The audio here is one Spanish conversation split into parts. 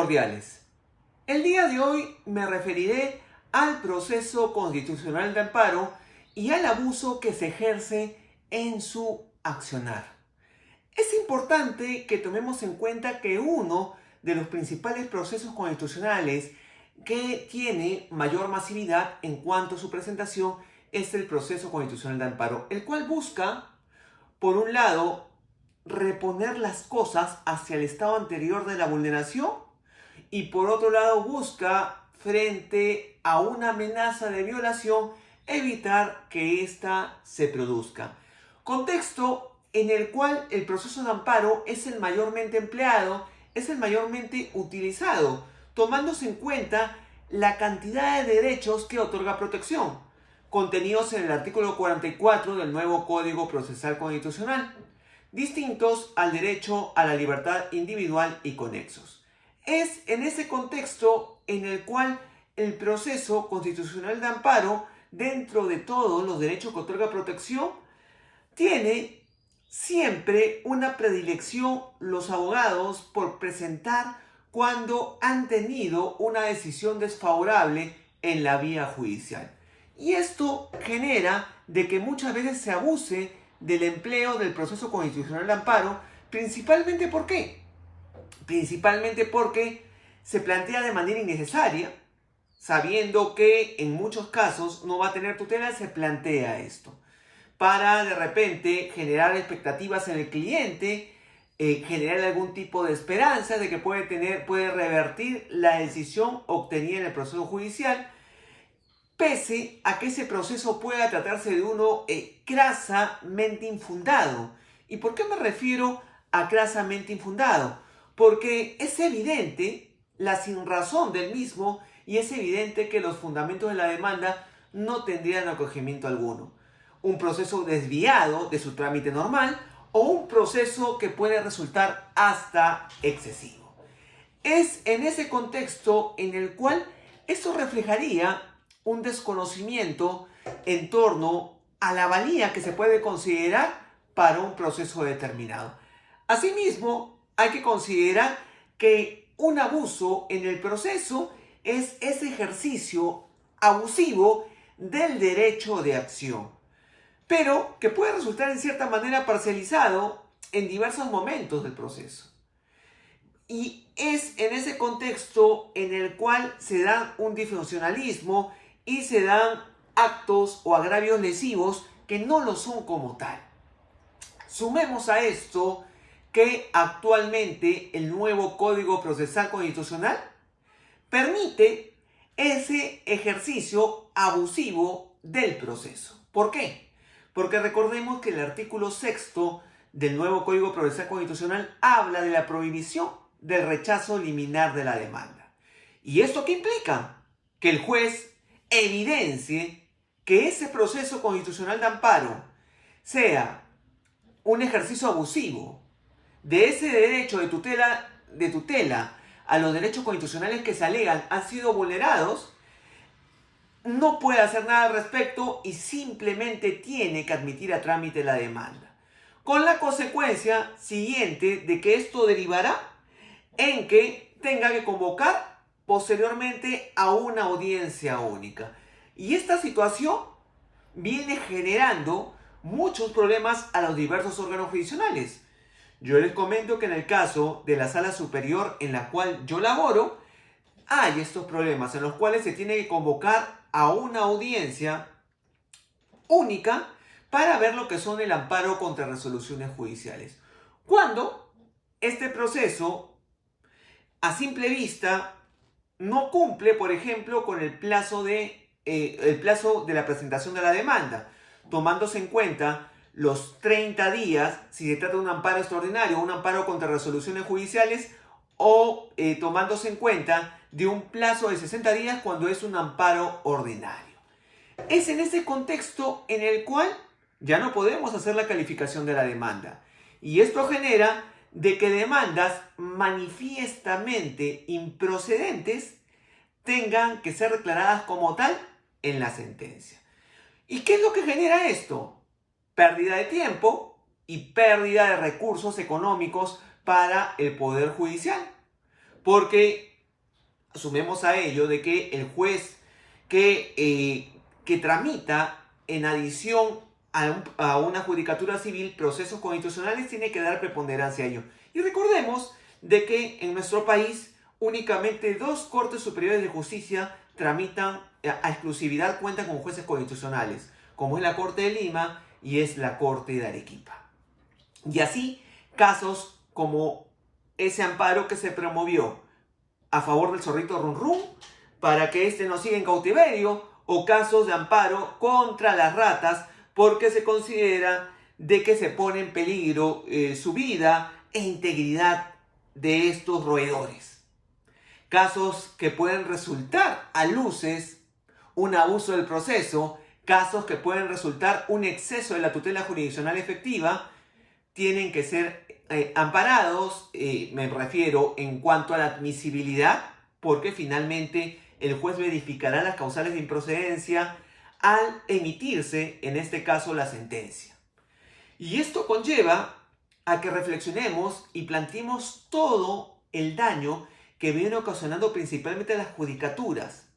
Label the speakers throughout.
Speaker 1: cordiales. El día de hoy me referiré al proceso constitucional de amparo y al abuso que se ejerce en su accionar. Es importante que tomemos en cuenta que uno de los principales procesos constitucionales que tiene mayor masividad en cuanto a su presentación es el proceso constitucional de amparo, el cual busca, por un lado, reponer las cosas hacia el estado anterior de la vulneración y por otro lado busca, frente a una amenaza de violación, evitar que ésta se produzca. Contexto en el cual el proceso de amparo es el mayormente empleado, es el mayormente utilizado, tomándose en cuenta la cantidad de derechos que otorga protección, contenidos en el artículo 44 del nuevo Código Procesal Constitucional, distintos al derecho a la libertad individual y conexos. Es en ese contexto en el cual el proceso constitucional de amparo, dentro de todos los derechos que otorga protección, tiene siempre una predilección los abogados por presentar cuando han tenido una decisión desfavorable en la vía judicial. Y esto genera de que muchas veces se abuse del empleo del proceso constitucional de amparo, principalmente ¿por qué? Principalmente porque se plantea de manera innecesaria, sabiendo que en muchos casos no va a tener tutela, se plantea esto para de repente generar expectativas en el cliente, generar algún tipo de esperanza de que puede revertir la decisión obtenida en el proceso judicial, pese a que ese proceso pueda tratarse de uno crasamente infundado. ¿Y por qué me refiero a crasamente infundado? Porque es evidente la sinrazón del mismo y es evidente que los fundamentos de la demanda no tendrían acogimiento alguno. Un proceso desviado de su trámite normal o un proceso que puede resultar hasta excesivo. Es en ese contexto en el cual esto reflejaría un desconocimiento en torno a la valía que se puede considerar para un proceso determinado. Asimismo, hay que considerar que un abuso en el proceso es ese ejercicio abusivo del derecho de acción, pero que puede resultar en cierta manera parcializado en diversos momentos del proceso. Y es en ese contexto en el cual se da un disfuncionalismo y se dan actos o agravios lesivos que no lo son como tal. Sumemos a esto que actualmente el nuevo Código Procesal Constitucional permite ese ejercicio abusivo del proceso. ¿Por qué? Porque recordemos que el artículo 6º del nuevo Código Procesal Constitucional habla de la prohibición del rechazo liminar de la demanda. ¿Y esto qué implica? Que el juez evidencie que ese proceso constitucional de amparo sea un ejercicio abusivo de ese derecho de tutela a los derechos constitucionales que se alegan han sido vulnerados, no puede hacer nada al respecto y simplemente tiene que admitir a trámite la demanda. Con la consecuencia siguiente de que esto derivará en que tenga que convocar posteriormente a una audiencia única. Y esta situación viene generando muchos problemas a los diversos órganos jurisdiccionales. Yo les comento que en el caso de la Sala Superior en la cual yo laboro, hay estos problemas en los cuales se tiene que convocar a una audiencia única para ver lo que son el amparo contra resoluciones judiciales. Cuando este proceso, a simple vista, no cumple, por ejemplo, con el plazo de la presentación de la demanda, tomándose en cuenta los 30 días si se trata de un amparo extraordinario, un amparo contra resoluciones judiciales, o tomándose en cuenta de un plazo de 60 días cuando es un amparo ordinario. Es en ese contexto en el cual ya no podemos hacer la calificación de la demanda. Y esto genera de que demandas manifiestamente improcedentes tengan que ser declaradas como tal en la sentencia. ¿Y qué es lo que genera esto? Pérdida de tiempo y pérdida de recursos económicos para el Poder Judicial. Porque sumemos a ello de que el juez que tramita en adición a una judicatura civil procesos constitucionales tiene que dar preponderancia a ello. Y recordemos de que en nuestro país únicamente 2 Cortes Superiores de Justicia tramitan a exclusividad, cuentan con jueces constitucionales, como es la Corte de Lima y es la Corte de Arequipa. Y así, casos como ese amparo que se promovió a favor del zorrito Run Run para que éste no siga en cautiverio, o casos de amparo contra las ratas porque se considera de que se pone en peligro su vida e integridad de estos roedores. Casos que pueden resultar a luces un abuso del proceso, casos que pueden resultar un exceso de la tutela jurisdiccional efectiva, tienen que ser amparados, me refiero en cuanto a la admisibilidad, porque finalmente el juez verificará las causales de improcedencia al emitirse, en este caso, la sentencia. Y esto conlleva a que reflexionemos y planteemos todo el daño que viene ocasionando principalmente a las judicaturas,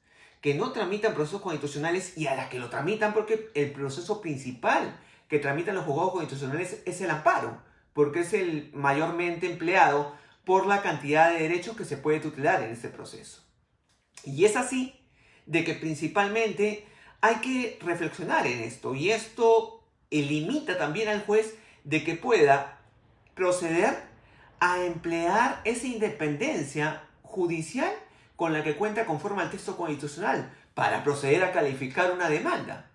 Speaker 1: que no tramitan procesos constitucionales, y a las que lo tramitan porque el proceso principal que tramitan los juzgados constitucionales es el amparo, porque es el mayormente empleado por la cantidad de derechos que se puede tutelar en ese proceso. Y es así de que principalmente hay que reflexionar en esto, y esto limita también al juez de que pueda proceder a emplear esa independencia judicial con la que cuenta conforme al texto constitucional para proceder a calificar una demanda.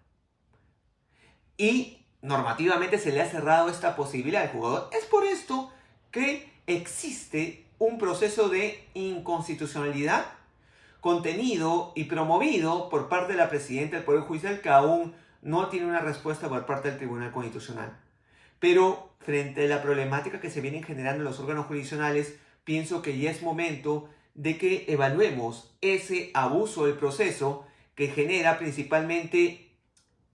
Speaker 1: Y normativamente se le ha cerrado esta posibilidad al jugador. Es por esto que existe un proceso de inconstitucionalidad contenido y promovido por parte de la Presidenta del Poder Judicial, que aún no tiene una respuesta por parte del Tribunal Constitucional. Pero frente a la problemática que se vienen generando en los órganos jurisdiccionales, pienso que ya es momento de que evaluemos ese abuso del proceso que genera principalmente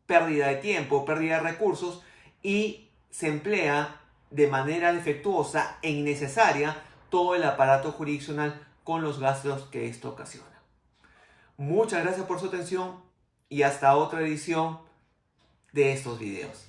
Speaker 1: pérdida de tiempo, pérdida de recursos, y se emplea de manera defectuosa e innecesaria todo el aparato jurisdiccional con los gastos que esto ocasiona. Muchas gracias por su atención y hasta otra edición de estos videos.